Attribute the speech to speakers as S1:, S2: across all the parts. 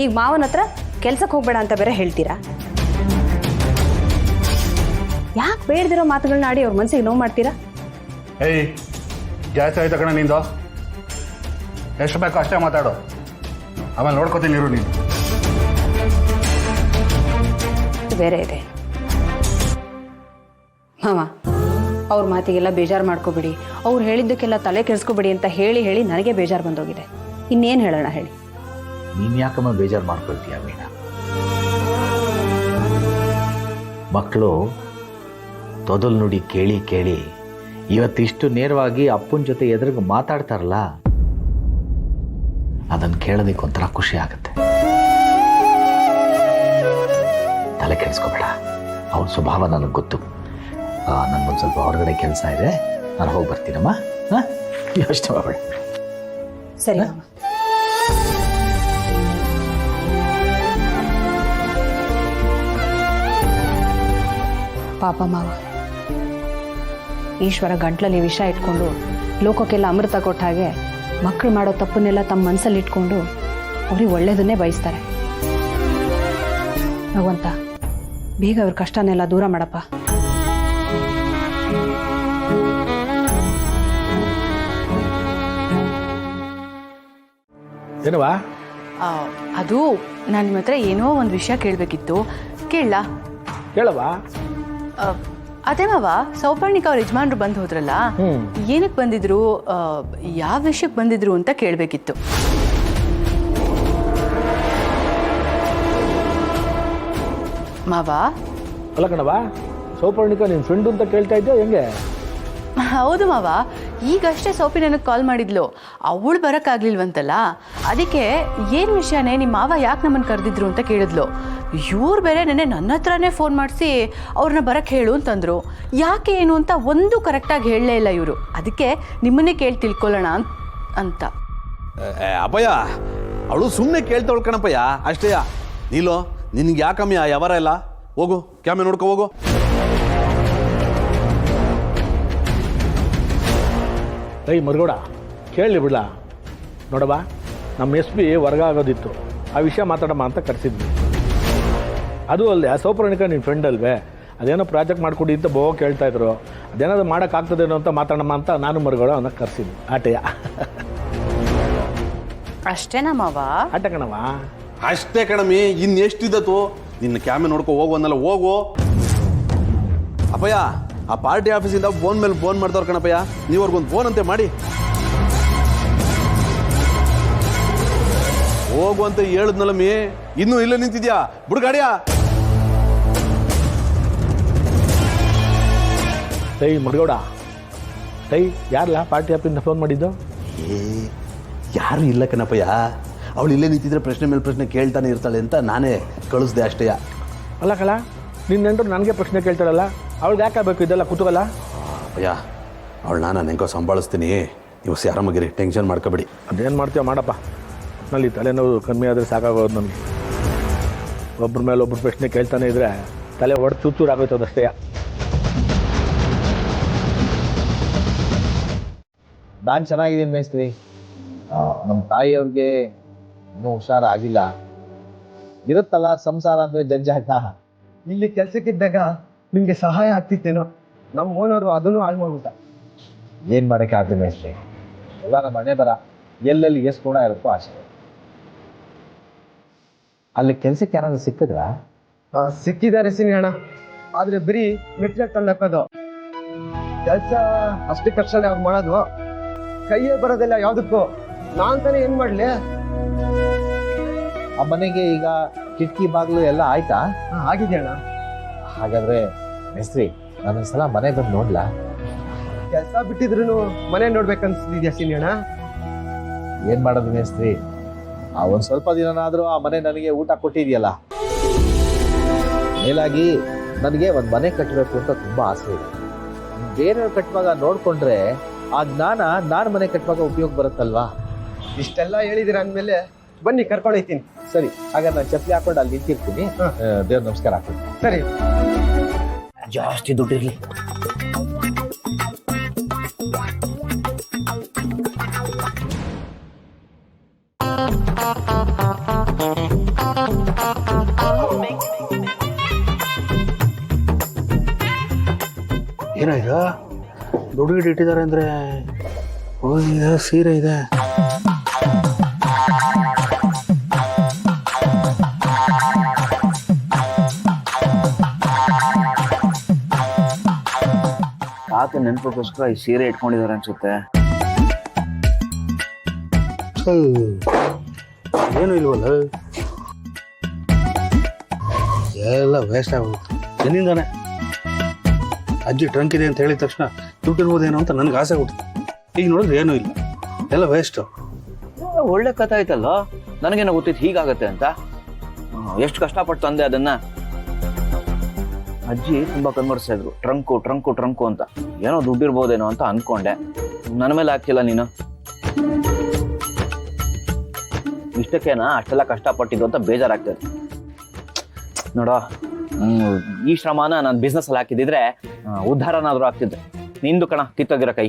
S1: ಈಗ ಮಾವನ ಹತ್ರ ಕೆಲ್ಸಕ್ಕೆ ಹೋಗ್ಬೇಡ ಅಂತ ಬೇರೆ ಹೇಳ್ತೀರಾ? ಯಾಕೆ ಬೇಡದಿರೋ ಮಾತುಗಳನ್ನ ಆಡಿ ಅವ್ರ ಮನಸ್ಸಿಗೆ ನೋವು ಮಾಡ್ತೀರಾ?
S2: ಏಯ್ ಜಾಸ್ತಿ ಆಯ್ತು ಕಣ ನಿಂದು. ಎಷ್ಟು ಬೇಕೋ ಅಷ್ಟೇ ಮಾತಾಡು, ಆಮೇಲೆ ನೋಡ್ಕೋತೀನಿ ಇರು ನೀನು.
S1: ಬೇರೆ ಇದೆ ಮಾವ, ಅವ್ರ ಮಾತಿಗೆಲ್ಲ ಬೇಜಾರು ಮಾಡ್ಕೋಬೇಡಿ, ಅವ್ರು ಹೇಳಿದ್ದಕ್ಕೆಲ್ಲ ತಲೆ ಕೆಡಿಸ್ಕೋಬೇಡಿ ಅಂತ ಹೇಳಿ ಹೇಳಿ ನನಗೆ ಬೇಜಾರು ಬಂದೋಗಿದೆ. ಇನ್ನೇನು ಹೇಳೋಣ ಹೇಳಿ?
S3: ನೀನು ಯಾಕಮ್ಮ ಬೇಜಾರು ಮಾಡ್ಕೊಳ್ತೀಯ ಮೀನಾ? ಮಕ್ಕಳು ತೊದಲು ನುಡಿ ಕೇಳಿ ಕೇಳಿ ಇವತ್ತಿಷ್ಟು ನೇರವಾಗಿ ಅಪ್ಪನ ಜೊತೆ ಎದುರಿಗೆ ಮಾತಾಡ್ತಾರಲ್ಲ, ಅದನ್ನು ಕೇಳೋದಕ್ಕೆ ಒಂಥರ ಖುಷಿ ಆಗುತ್ತೆ. ತಲೆ ಕೆಡಿಸ್ಕೋಬೇಡ, ಅವ್ರ ಸ್ವಭಾವ ನನಗೆ ಗೊತ್ತು. ನನಗೊಂದು ಸ್ವಲ್ಪ ಹೊರಗಡೆ ಕೆಲಸ ಇದೆ, ನಾನು ಹೋಗಿ ಬರ್ತೀನಮ್ಮ. ಹಾಂ, ಯೋಚನೆ ಮಾಡಬೇಡ.
S1: ಸರಿ. ಪಾಪ ಮಾವ, ಈಶ್ವರ ಗಂಟ್ಲಲ್ಲಿ ವಿಷ ಇಟ್ಕೊಂಡು ಲೋಕಕ್ಕೆಲ್ಲ ಅಮೃತ ಕೊಟ್ಟ ಹಾಗೆ ಮಕ್ಕಳು ಮಾಡೋ ತಪ್ಪನ್ನೆಲ್ಲ ತಮ್ಮ ಮನಸ್ಸಲ್ಲಿ ಇಟ್ಕೊಂಡು ಅವ್ರಿಗೆ ಒಳ್ಳೇದನ್ನೇ ಬಯಸ್ತಾರೆ. ಭಗವಂತ ಬೇಗ ಅವ್ರ ಕಷ್ಟನೆಲ್ಲ ದೂರ ಮಾಡಪ್ಪ.
S3: ಏನವಾ?
S4: ಅದು ನಾನು ನಿಮ್ಮ ಹತ್ರ ಏನೋ ಒಂದು ವಿಷಯ ಕೇಳಬೇಕಿತ್ತು. ಕೇಳಲಾ?
S3: ಕೇಳವಾ?
S4: ಅದೇ ಮಾವ, ಸೌಪರ್ಣಿಕ ಅವ್ರ ಯಜಮಾನ್ರು ಬಂದು ಹೋದ್ರಲ್ಲ, ಏನಕ್ಕೆ ಬಂದಿದ್ರು, ಯಾವ ವಿಷಯಕ್ಕೆ ಬಂದಿದ್ರು ಅಂತ ಕೇಳಬೇಕಿತ್ತು. ಮಾವ?
S3: ಅಲ್ಲ ಕಣವಾ, ಸೌಪರ್ಣಿಕ ನಿನ್ನ ಫ್ರೆಂಡು ಅಂತ ಕೇಳ್ತಾ ಇದ್ದೆ ಹೆಂಗೆ?
S4: ಹೌದು ಮಾವ, ಈಗಷ್ಟೇ ಸೌಪಿ ನನಗೆ ಕಾಲ್ ಮಾಡಿದ್ಲು. ಅವಳು ಬರೋಕ್ಕಾಗ್ಲಿಲ್ವಂತಲ್ಲ, ಅದಕ್ಕೆ ಏನು ವಿಷಯನೇ ನಿಮ್ಮ ಮಾವ ಯಾಕೆ ನಮ್ಮನ್ನು ಕರೆದಿದ್ರು ಅಂತ ಕೇಳಿದ್ಲು. ಇವ್ರು ಬೇರೆ ನೆನ್ನೆ ನನ್ನ ಹತ್ರನೇ ಫೋನ್ ಮಾಡಿಸಿ ಅವ್ರನ್ನ ಬರೋಕ್ಕೆ ಹೇಳು ಅಂತಂದರು. ಯಾಕೆ ಏನು ಅಂತ ಒಂದು ಕರೆಕ್ಟಾಗಿ ಹೇಳಲೇ ಇಲ್ಲ ಇವರು. ಅದಕ್ಕೆ ನಿಮ್ಮನ್ನೇ ಕೇಳಿ ತಿಳ್ಕೊಳ್ಳೋಣ ಅಂತ.
S5: ಅಪ್ಪಯ್ಯ, ಅವಳು ಸುಮ್ಮನೆ ಕೇಳ್ತಾವಳು ಕಣಪ್ಪಯ್ಯ, ಅಷ್ಟೇ. ನೀಲೋ, ನಿನ್ಗೆ ಯಾಕಮ್ಮಯ್ಯ ಯಾವಾರ ಇಲ್ಲ? ಹೋಗು, ಕ್ಯಾಮೆ ನೋಡ್ಕೊ ಹೋಗು.
S3: ಏಯ್ ಮರುಗೋಡ, ಕೇಳಿ ಬಿಡ್ಲಾ? ನೋಡವ್ವ, ನಮ್ಮ ಎಸ್ ಪಿ ಹೊರಗ ಆಗೋದಿತ್ತು, ಆ ವಿಷಯ ಮಾತಾಡಮ್ಮ ಅಂತ ಕರೆಸಿದ್ವಿ. ಅದು ಅಲ್ಲದೆ ಸೌಪರ್ಣಿಕ ನಿನ್ನ ಫ್ರೆಂಡ್ ಅಲ್ವೇ, ಅದೇನೋ ಪ್ರಾಜೆಕ್ಟ್ ಮಾಡಿಕೊಡಿ ಅಂತ ಕೇಳ್ತಾ ಇದ್ರು. ಅದೇನಾದ್ರು ಮಾಡೋಕ್ಕಾಗ್ತದೇನೋ ಅಂತ ಮಾತಾಡಮ್ಮ ಅಂತ ನಾನು ಮರುಗೋಡ ಅವನ್ನ ಕರೆಸಿದ್ವಿ. ಆಟೆಯ
S4: ಅಷ್ಟೇನಾ ಮಾವ?
S3: ಆಟ ಕಣವ.
S5: ಅಷ್ಟೇ ಕಣಮಿ, ಇನ್ನೆಷ್ಟಿದ್ದತು? ನಿನ್ನ ಕ್ಯಾಮೆ ನೋಡ್ಕೊ ಹೋಗು ಅನ್ನಲ್ಲ, ಹೋಗು. ಅಪ್ಪಯ್ಯ, ಆ ಪಾರ್ಟಿ ಆಫೀಸಿಂದ ಫೋನ್ ಮೇಲೆ ಫೋನ್ ಮಾಡ್ತಾವ್ರ ಕಣಪ್ಪಯ್ಯ, ನೀವು ಅವ್ರಿಗೊಂದು ಫೋನ್ ಅಂತೆ ಮಾಡಿ ಹೋಗು ಅಂತ ಹೇಳಿದ್ನಲ್ಲ ಮೀ. ಇನ್ನೂ ಇಲ್ಲ ನಿಂತಿದ್ಯಾ? ಬುಡ್ಗಾಡಿಯಾ?
S3: ಟೈ ಮರುಗೋಡ, ಟೈ ಯಾರಲ್ಲ ಪಾರ್ಟಿ ಆಫೀಸಿಂದ ಫೋನ್ ಮಾಡಿದ್ದು?
S5: ಯಾರು ಇಲ್ಲ ಕಣಪ್ಪಯ್ಯ, ಅವಳು ಇಲ್ಲೇ ನಿಂತಿದ್ರೆ ಪ್ರಶ್ನೆ ಮೇಲೆ ಪ್ರಶ್ನೆ ಕೇಳ್ತಾನೆ ಇರ್ತಾಳೆ ಅಂತ ನಾನೇ ಕಳಿಸ್ದೆ ಅಷ್ಟೇಯ.
S3: ಅಲ್ಲ ಕಲ, ನಿನ್ನೆಂಟ್ರು ನನಗೆ ಪ್ರಶ್ನೆ ಕೇಳ್ತಾಳಲ್ಲ, ಅವಳಿಗೆ ಯಾಕಾಗಬೇಕು ಇದೆಲ್ಲ ಕುತೂಹಲ?
S5: ಅಯ್ಯ, ಅವಳು ನಾನು ಹೆಂಗೋ ಸಂಭಾಳಿಸ್ತೀನಿ, ನೀವು ಆರಾಮಾಗಿರಿ, ಟೆನ್ಷನ್ ಮಾಡ್ಕೋಬೇಡಿ.
S3: ಅದೇನು ಮಾಡ್ತೀವ ಮಾಡಪ್ಪ, ನಲ್ಲಿ ತಲೆನೋವು ಕಮ್ಮಿ ಆದರೆ ಸಾಕಾಗೋದು ನನಗೆ. ಒಬ್ಬರ ಮೇಲೆ ಒಬ್ಬರು ಪ್ರಶ್ನೆ ಕೇಳ್ತಾನೆ ಇದ್ರೆ ತಲೆ ಹೊಡೆದು ಚೂಚೂರು ಆಗೋಯ್ತದಷ್ಟೇ.
S6: ನಾನು ಚೆನ್ನಾಗಿದ್ದೀನಿ ಮೇಸ್ತ್ರಿ. ನಮ್ಮ ತಾಯಿಯವ್ರಿಗೆ ಇನ್ನೂ ಹುಷಾರಾಗಿಲ್ಲ. ಇರುತ್ತಲ್ಲ ಸಂಸಾರ ಅಂದರೆ ಜಂಜಾಟ.
S7: ಇಲ್ಲಿ ಕೆಲಸಕ್ಕಿದ್ದಾಗ ನಿಮಗೆ ಸಹಾಯ ಆಗ್ತಿತ್ತೇನೋ, ನಮ್ಮ ಓನರು ಅದನ್ನು ಹಾಳು ಮಾಡ್ಬಿಟ್ಟ.
S6: ಏನು ಮಾಡೋಕ್ಕೆ ಆಗ್ತದೆ ಮೇಸ್ತ್ರಿ, ಎಲ್ಲ ನಮ್ಮ ಮನೆ ಬರ, ಎಲ್ಲೆಲ್ಲಿ ಎಷ್ಟು ಗುಣ ಇರುತ್ತೋ ಅಷ್ಟೇ. ಅಲ್ಲಿ ಕೆಲಸಕ್ಕೆ ಯಾರಾದ್ರೂ ಸಿಕ್ಕಿದ್ರಾ?
S7: ಸಿಕ್ಕಿದ್ದಾರೆ ಸಿನಿಯಣ್ಣ, ಆದರೆ ಬರೀ ಮೆಟ್ಲೆ ತಳ್ಳಕೋದು ಕೆಲಸ ಅಷ್ಟು ಕಷ್ಟದಲ್ಲಿ ಅವ್ರು ಮಾಡೋದು. ಕೈಯೇ ಬರೋದಿಲ್ಲ ಯಾವುದಕ್ಕೂ. ನಾನು ತಾನೇ ಏನು ಮಾಡಲಿ?
S6: ಆ ಮನೆಗೆ ಈಗ ಕಿಟಕಿ ಬಾಗಿಲು ಎಲ್ಲ ಆಯ್ತಾ?
S7: ಆಗಿದೆ ಅಣ್ಣ.
S6: ಹಾಗಾದ್ರೆ ಮೇಸ್ತ್ರಿ, ನಾನೊಂದ್ಸಲ ಮನೆ ಬಂದು ನೋಡ್ಲಾ?
S7: ಕೆಲಸ ಬಿಟ್ಟಿದ್ರು ಮನೆ ನೋಡ್ಬೇಕನ್ಸ್ತಿದ್ಯಾ ಸಿನಿಯಣ್ಣ?
S6: ಏನ್ ಮಾಡೋದು ಮೇಸ್ತ್ರಿ, ಒಂದ್ ಸ್ವಲ್ಪ ದಿನನಾದ್ರೂ ಆ ಮನೆ ನನಗೆ ಊಟ ಕೊಟ್ಟಿದೆಯಲ್ಲ. ಮೇಲಾಗಿ ನನಗೆ ಒಂದು ಮನೆ ಕಟ್ಟಬೇಕು ಅಂತ ತುಂಬಾ ಆಸೆ ಇದೆ. ಬೇರೆಯವ್ರು ಕಟ್ಟುವಾಗ ನೋಡ್ಕೊಂಡ್ರೆ ಆ ಜ್ಞಾನ ನಾನು ಮನೆ ಕಟ್ಟುವಾಗ ಉಪಯೋಗ ಬರುತ್ತಲ್ವಾ?
S7: ಇಷ್ಟೆಲ್ಲ ಹೇಳಿದಿರ ಅಂದಮೇಲೆ ಬನ್ನಿ ಕರ್ಕೊಂಡೋಗ್ತೀನಿ.
S6: ಸರಿ, ಹಾಗಾದ್ರೆ ನಾನು ಚಪ್ಪಲಿ ಹಾಕೊಂಡು ಅಲ್ಲಿ ನಿಂತಿರ್ತೀನಿ. ದೇವ್ರ ನಮಸ್ಕಾರ ಹಾಕ್ತೀನಿ.
S7: ಸರಿ.
S6: ಜಾಸ್ತಿ ದುಡ್ಡಿರ್ಲಿ.
S2: ಏನಾಯ್ತು ದುಡ್ಡು ಗಿಡ ಇಟ್ಟಿದ್ದಾರೆ ಅಂದರೆ ಇದೆ ಸೀರೆ ಇದೆ.
S8: ತಾತ ನೆನಪಕ್ಕೋಸ್ಕರ ಈ ಸೀರೆ ಇಟ್ಕೊಂಡಿದ್ದಾರೆ ಅನ್ಸುತ್ತೆ.
S2: ಏನು ಇಲ್ವಲ್ಲ, ಎಲ್ಲ ವೇಸ್ಟ್ ಆಗೋಗುತ್ತೆ. ಎಲ್ಲಿಂದಾನೆ ಅಜ್ಜಿ ಟ್ರಂಕ್ ಇದೆ ಅಂತ ಹೇಳಿದ ತಕ್ಷಣ ದುಡ್ಡು ಇರ್ಬೋದೇನೋ ಅಂತ ನನಗೆ ಆಸೆ ಹುಟ್ಟಿತು. ಈಗ ನೋಡಿದ್ರೆ ಏನೂ ಇಲ್ಲ, ಎಲ್ಲ ವೇಸ್ಟು.
S8: ಒಳ್ಳೆ ಕಥೆ ಆಯ್ತಲ್ಲ, ನನಗೇನೋ ಗೊತ್ತಿತ್ತು ಹೀಗಾಗತ್ತೆ ಅಂತ. ಎಷ್ಟು ಕಷ್ಟಪಟ್ಟು ತಂದೆ ಅದನ್ನ. ಅಜ್ಜಿ ತುಂಬಾ ಕನ್ವರ್ಸ್ತಾ ಇದ್ರು, ಟ್ರಂಕು ಟ್ರಂಕು ಟ್ರಂಕು ಅಂತ. ಏನೋ ದುಡ್ಡಿರ್ಬೋದೇನೋ ಅಂತ ಅನ್ಕೊಂಡೆ. ನನ್ನ ಮೇಲೆ ಆಗ್ತಿಲ್ಲ ನೀನು. ಇಷ್ಟಕ್ಕೇನಾ ಅಷ್ಟೆಲ್ಲ ಕಷ್ಟಪಟ್ಟಿದ್ದು ಅಂತ ಬೇಜಾರಾಗ್ತದೆ ನೋಡೋ. ಈ ಶ್ರಮನ ನಾನು ಬಿಸ್ನೆಸ್ ಅಲ್ಲಿ ಹಾಕಿದ್ರೆ ಉದ್ಧಾರನಾದ್ರೂ ಆಗ್ತಿದ್ದೆ. ನಿಂದು ಕಣ ಕಿತ್ತೋಗಿರೋ ಕೈ.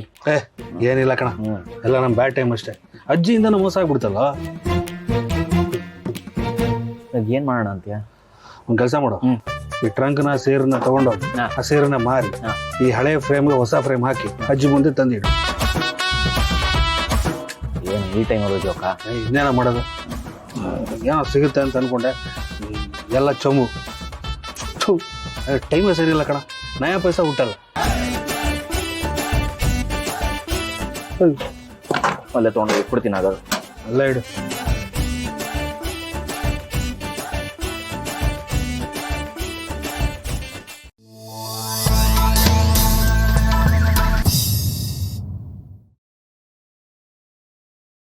S2: ಏನಿಲ್ಲ ಕಣ, ಎಲ್ಲ ನಮ್ಮ ಬ್ಯಾಡ್ ಟೈಮ್ ಅಷ್ಟೇ. ಅಜ್ಜಿಯಿಂದ ಮೋಸ ಆಗ್ಬಿಡ್ತಲ್ಲ.
S8: ಏನ್ ಮಾಡೋಣ ಅಂತೀಯ?
S2: ಒಂದು ಕೆಲಸ ಮಾಡು, ಈ ಟ್ರಂಕ್ನ ಸೇರನ್ನ ತಗೊಂಡೋಗಿ ಆ ಸೇರನ್ನ ಮಾರಿ ಈ ಹಳೆ ಫ್ರೇಮ್ಗೆ ಹೊಸ ಫ್ರೇಮ್ ಹಾಕಿ ಅಜ್ಜಿ ಮುಂದೆ ತಂದಿಡು.
S8: ಏನು ಈ ಟೈಮ್ ಅದು ಜೋಕ?
S2: ಇನ್ನೇನ ಮಾಡೋದು, ಏನೋ ಸಿಗುತ್ತೆ ಅಂತ ಅನ್ಕೊಂಡೆ, ಎಲ್ಲ ಚೊಂಬು. ಟೈಮೇ ಸರಿ ಇಲ್ಲ ಕಣ, ನಯಾ ಪೈಸಾ ಹುಟ್ಟಲ್ಲ.
S8: ಅಲ್ಲೇ ತೊಗೊಂಡು ಕೊಡ್ತೀನಿ. ಆಗೋದು
S2: ಅಲ್ಲ ಇಡು.